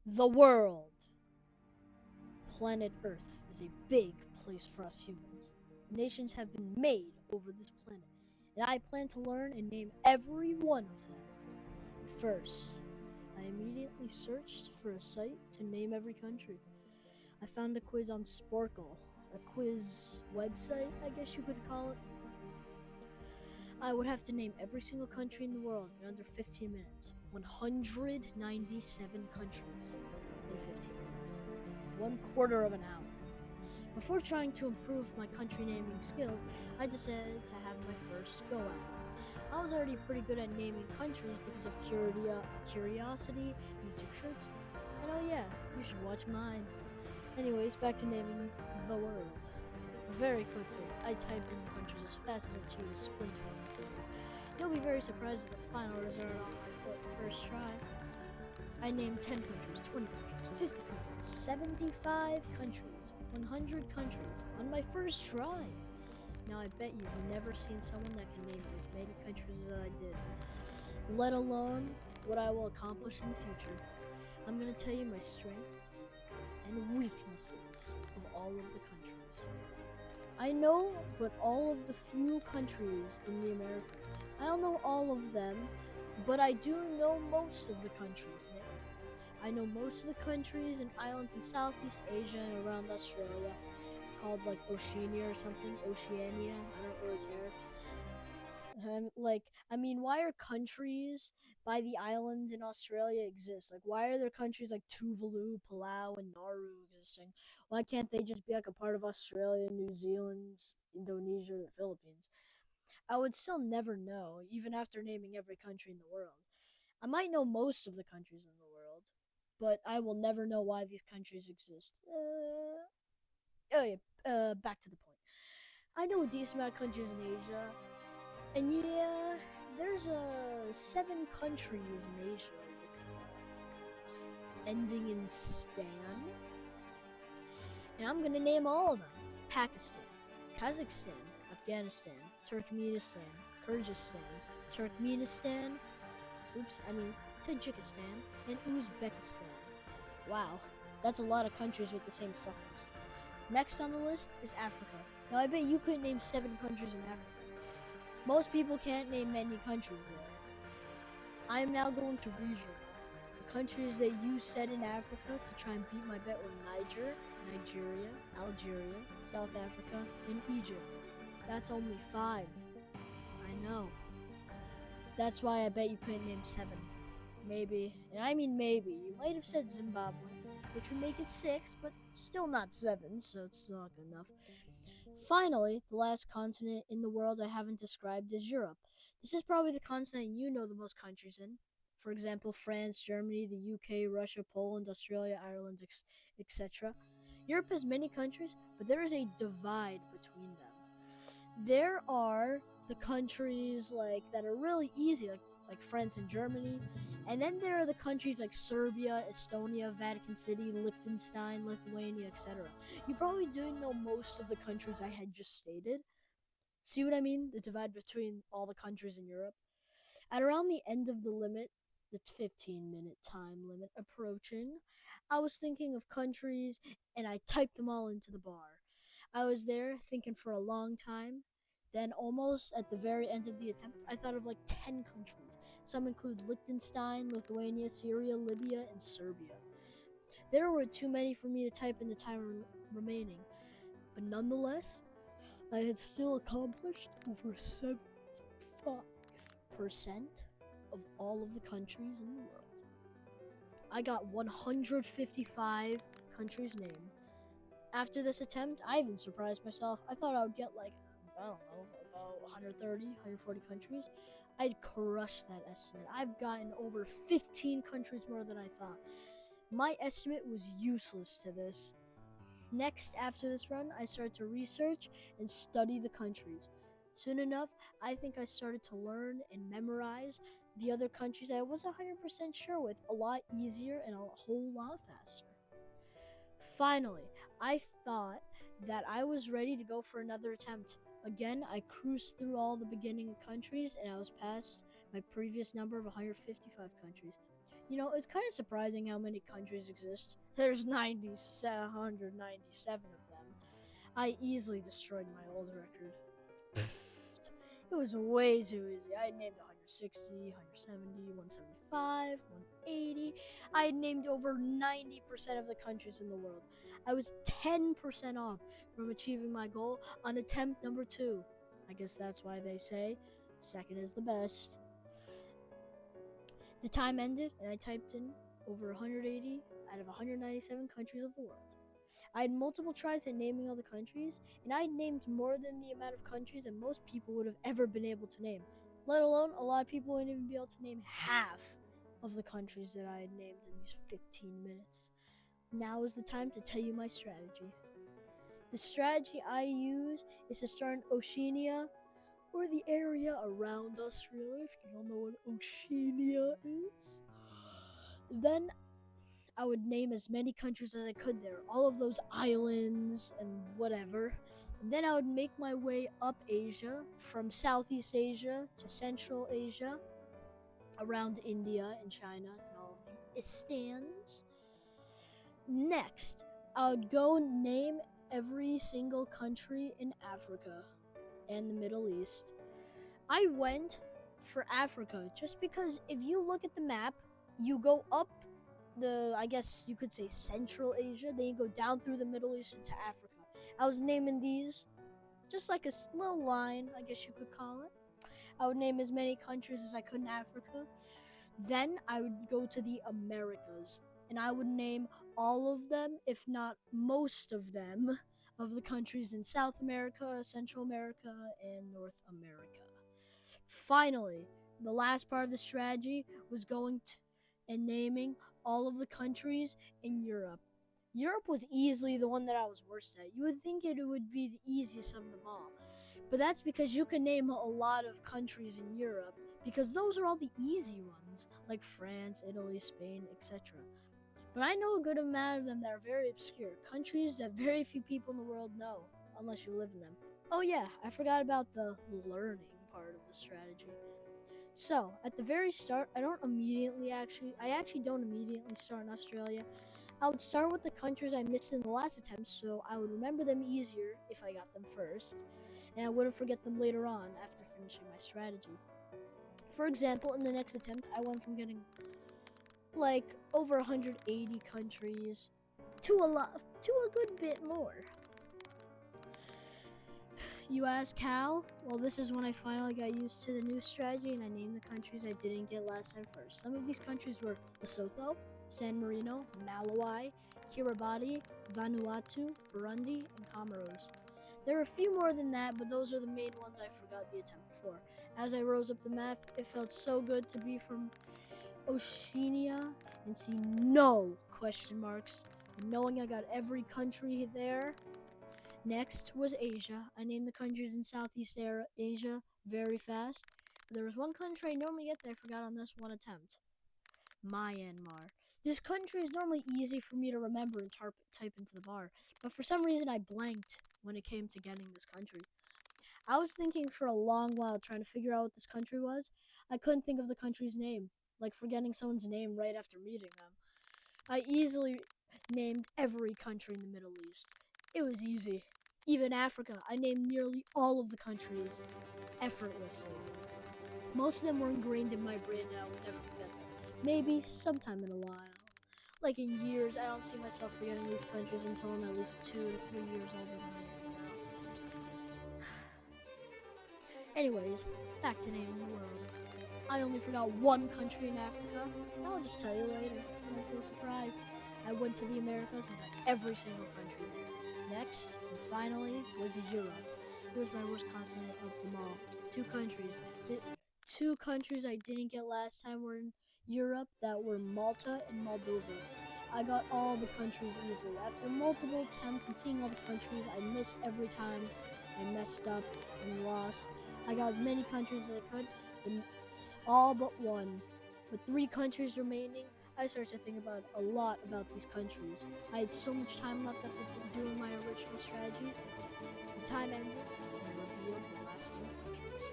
The world. Planet Earth is a big place for us humans. Nations have been made over this planet, and I plan to learn and name every one of them. First, I immediately searched for a site to name every country. I found a quiz on Sporkle, a quiz website, I guess you could call it. I would have to name every single country in the world in under 15 minutes. 197 countries in 15 minutes. 1/4 of an hour. Before trying to improve my country naming skills, I decided to have my first go at it. I was already pretty good at naming countries because of curiosity, YouTube shorts, and oh yeah, you should watch mine. Anyways, back to naming the world. Very quickly, I typed in countries as fast as I choose sprinting. You'll be very surprised at the final result on my first try. I named 10 countries, 20 countries, 50 countries, 75 countries, 100 countries on my first try. Now I bet you've never seen someone that can name as many countries as I did, let alone what I will accomplish in the future. I'm going to tell you my strengths and weaknesses of all of the countries. I know but all of the few countries in the Americas. I don't know all of them, but I do know most of the countries there. I know most of the countries and islands in Southeast Asia and around Australia, called like Oceania or something. Oceania, I don't really care. Why are countries by the islands in Australia exist? Like, why are there countries like Tuvalu, Palau, and Nauru existing? Why can't they just be like a part of Australia, New Zealand, Indonesia, or the Philippines? I would still never know, even after naming every country in the world. I might know most of the countries in the world, but I will never know why these countries exist. Back to the point. I know a decent amount of countries in Asia, and yeah, there's 7 countries in Asia ending in Stan, and I'm gonna name all of them: Pakistan, Kazakhstan, Afghanistan, Turkmenistan, Kyrgyzstan, Turkmenistan, Tajikistan, and Uzbekistan. Wow, that's a lot of countries with the same suffix. Next on the list is Africa. Now, I bet you couldn't name 7 countries in Africa. Most people can't name many countries there. I am now going to regional. The countries that you said in Africa to try and beat my bet were Niger, Nigeria, Algeria, South Africa, and Egypt. That's only 5. I know. That's why I bet you couldn't name 7. Maybe, and I mean maybe, you might have said Zimbabwe, which would make it 6, but still not 7, so it's not good enough. Finally, the last continent in the world I haven't described is Europe. This is probably the continent you know the most countries in. For example, France, Germany, the UK, Russia, Poland, Australia, Ireland, etc. Europe has many countries, but there is a divide between them. There are the countries that are really easy, like France and Germany, and then there are the countries like Serbia, Estonia, Vatican City, Liechtenstein, Lithuania, etc. You probably do know most of the countries I had just stated. See what I mean? The divide between all the countries in Europe. At around the end of the limit, the 15-minute time limit approaching, I was thinking of countries and I typed them all into the bar. I was there thinking for a long time. Then, almost at the very end of the attempt, I thought of like 10 countries. Some include Liechtenstein, Lithuania, Syria, Libya, and Serbia. There were too many for me to type in the time remaining, but nonetheless, I had still accomplished over 75% of all of the countries in the world. I got 155 countries named. After this attempt, I even surprised myself. I thought I would get about 130, 140 countries. I'd crushed that estimate. I've gotten over 15 countries more than I thought. My estimate was useless to this. Next, after this run, I started to research and study the countries. Soon enough, I think I started to learn and memorize the other countries I wasn't 100% sure with a lot easier and a whole lot faster. Finally, I thought that I was ready to go for another attempt. Again, I cruised through all the beginning countries and I was past my previous number of 155 countries. You know, it's kind of surprising how many countries exist. There's 197 of them. I easily destroyed my old record. It was way too easy. I had named 160, 170, 175, 180. I had named over 90% of the countries in the world. I was 10% off from achieving my goal on attempt number 2. I guess that's why they say second is the best. The time ended, and I typed in over 180 out of 197 countries of the world. I had multiple tries at naming all the countries, and I had named more than the amount of countries that most people would have ever been able to name. Let alone, a lot of people wouldn't even be able to name half of the countries that I had named in these 15 minutes. Now is the time to tell you my strategy. The strategy I use is to start in Oceania, or the area around Australia, if you don't know what Oceania is. Then I would name as many countries as I could there, all of those islands and whatever. And then I would make my way up Asia, from Southeast Asia to Central Asia, around India and China and all of the Istans. Next, I would go name every single country in Africa and the Middle East. I went for Africa just because if you look at the map, you go up I guess you could say Central Asia, then you go down through the Middle East into Africa. I was naming these just like a little line, I guess you could call it. I would name as many countries as I could in Africa. Then I would go to the Americas, and I would name all of them, if not most of them, of the countries in South America, Central America, and North America. Finally, the last part of the strategy was going to and naming all of the countries in Europe. Europe was easily the one that I was worst at. You would think it would be the easiest of them all. But that's because you can name a lot of countries in Europe, because those are all the easy ones, like France, Italy, Spain, etc. But I know a good amount of them that are very obscure, countries that very few people in the world know, unless you live in them. Oh yeah, I forgot about the learning part of the strategy. So, at the very start, I actually don't immediately start in Australia. I would start with the countries I missed in the last attempt, so I would remember them easier if I got them first, and I wouldn't forget them later on after finishing my strategy. For example, in the next attempt, I went from getting like over 180 countries to a good bit more. You ask how? Well, this is when I finally got used to the new strategy and I named the countries I didn't get last time first. Some of these countries were Lesotho, San Marino, Malawi, Kiribati, Vanuatu, Burundi, and Comoros. There were a few more than that, but those are the main ones I forgot the attempt before. As I rose up the map, it felt so good to be from Oceania and see no question marks, and knowing I got every country there. Next was Asia. I named the countries in Southeast Asia very fast. But there was one country I normally get that I forgot on this one attempt. Myanmar. This country is normally easy for me to remember and type into the bar, but for some reason I blanked when it came to getting this country. I was thinking for a long while trying to figure out what this country was. I couldn't think of the country's name, like forgetting someone's name right after meeting them. I easily named every country in the Middle East. It was easy. Even Africa, I named nearly all of the countries effortlessly. Most of them were ingrained in my brain and I would never forget them. Maybe sometime in a while. Like in years, I don't see myself forgetting these countries until I'm at least 2 to 3 years older than I am now. Anyways, back to naming the world. I only forgot one country in Africa. I'll just tell you later. It's a nice little surprise. I went to the Americas and got every single country there. Next, and finally, was Europe. It was my worst continent of them all. 2 countries. The 2 countries I didn't get last time were in Europe, that were Malta and Moldova. I got all the countries easily. After multiple attempts and seeing all the countries, I missed every time. I messed up and lost. I got as many countries as I could, and all but one. With 3 countries remaining, I started to think a lot about these countries. I had so much time left after doing my original strategy. The time ended, and I revealed the last 3 countries: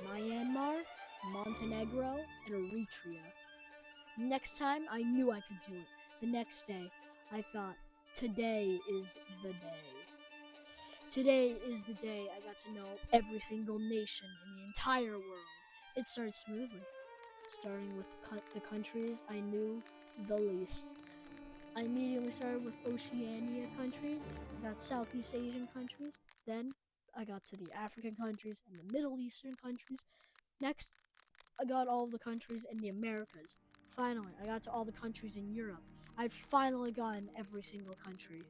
Myanmar, Montenegro, and Eritrea. Next time, I knew I could do it. The next day, I thought, today is the day. Today is the day I got to know every single nation in the entire world. It started smoothly, starting with the countries I knew the least. I immediately started with Oceania countries, I got Southeast Asian countries, then I got to the African countries and the Middle Eastern countries. Next, I got all of the countries in the Americas. Finally, I got to all the countries in Europe. I'd finally gotten every single country.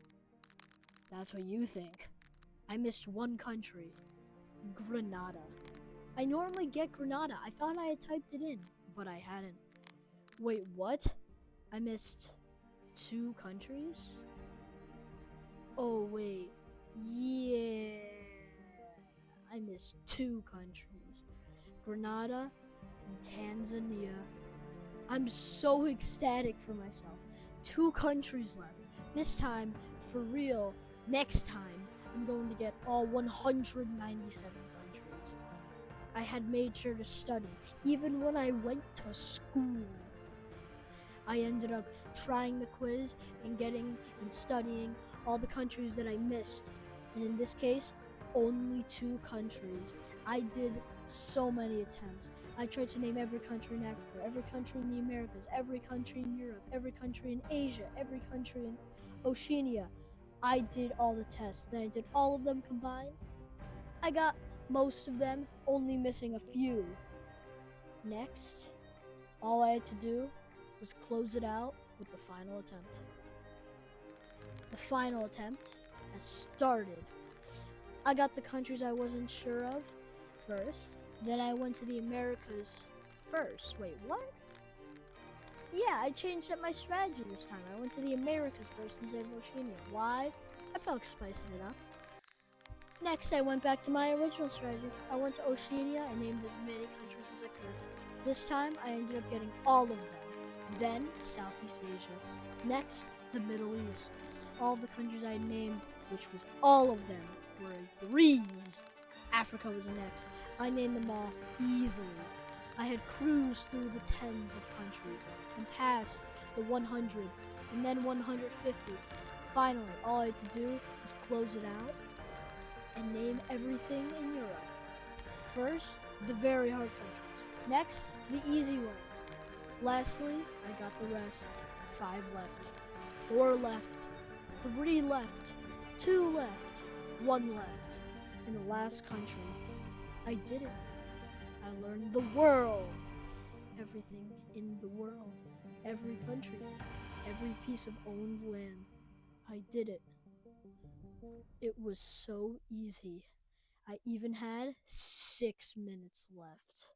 That's what you think. I missed one country, Grenada. I normally get Grenada. I thought I had typed it in, but I hadn't. Wait, what? I missed 2 countries? Oh, wait. Yeah. I missed 2 countries. Grenada and Tanzania. I'm so ecstatic for myself. 2 countries left. This time, for real, next time, I'm going to get all 197 countries. I had made sure to study, even when I went to school. I ended up trying the quiz and studying all the countries that I missed. And in this case, only 2 countries. I did so many attempts. I tried to name every country in Africa, every country in the Americas, every country in Europe, every country in Asia, every country in Oceania. I did all the tests. Then I did all of them combined. I got most of them, only missing a few. Next, all I had to do was close it out with the final attempt. The final attempt has started. I got the countries I wasn't sure of first. Then I went to the Americas first. Wait, what? Yeah, I changed up my strategy this time. I went to the Americas first instead of Oceania. Why? I felt like spicing it up. Next, I went back to my original strategy. I went to Oceania and named as many countries as I could. This time, I ended up getting all of them. Then, Southeast Asia. Next, the Middle East. All the countries I named, which was all of them, were a breeze. Africa was next. I named them all easily. I had cruised through the tens of countries and passed the 100 and then 150. Finally, all I had to do was close it out and name everything in Europe. First, the very hard countries. Next, the easy ones. Lastly, I got the rest. 5 left, 4 left, 3 left, 2 left, 1 left. In the last country, I did it. I learned the world. Everything in the world. Every country. Every piece of owned land. I did it. It was so easy. I even had 6 minutes left.